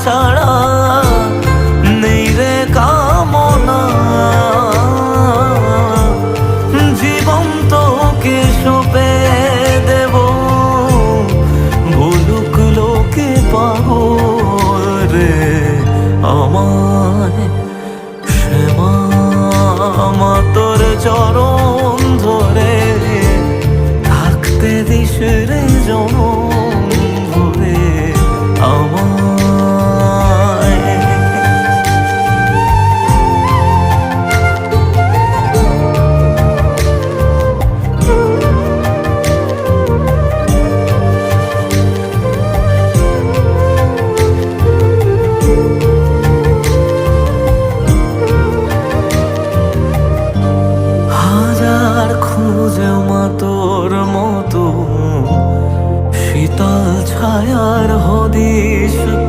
ছাড়া নেই রে কামনা। জীবন তোকে সঁপে দেব, বলুক লোকে পাগল রে আমায়। শ্যামা মা তোর চরণ ধরে থাকতে দিস রে জন।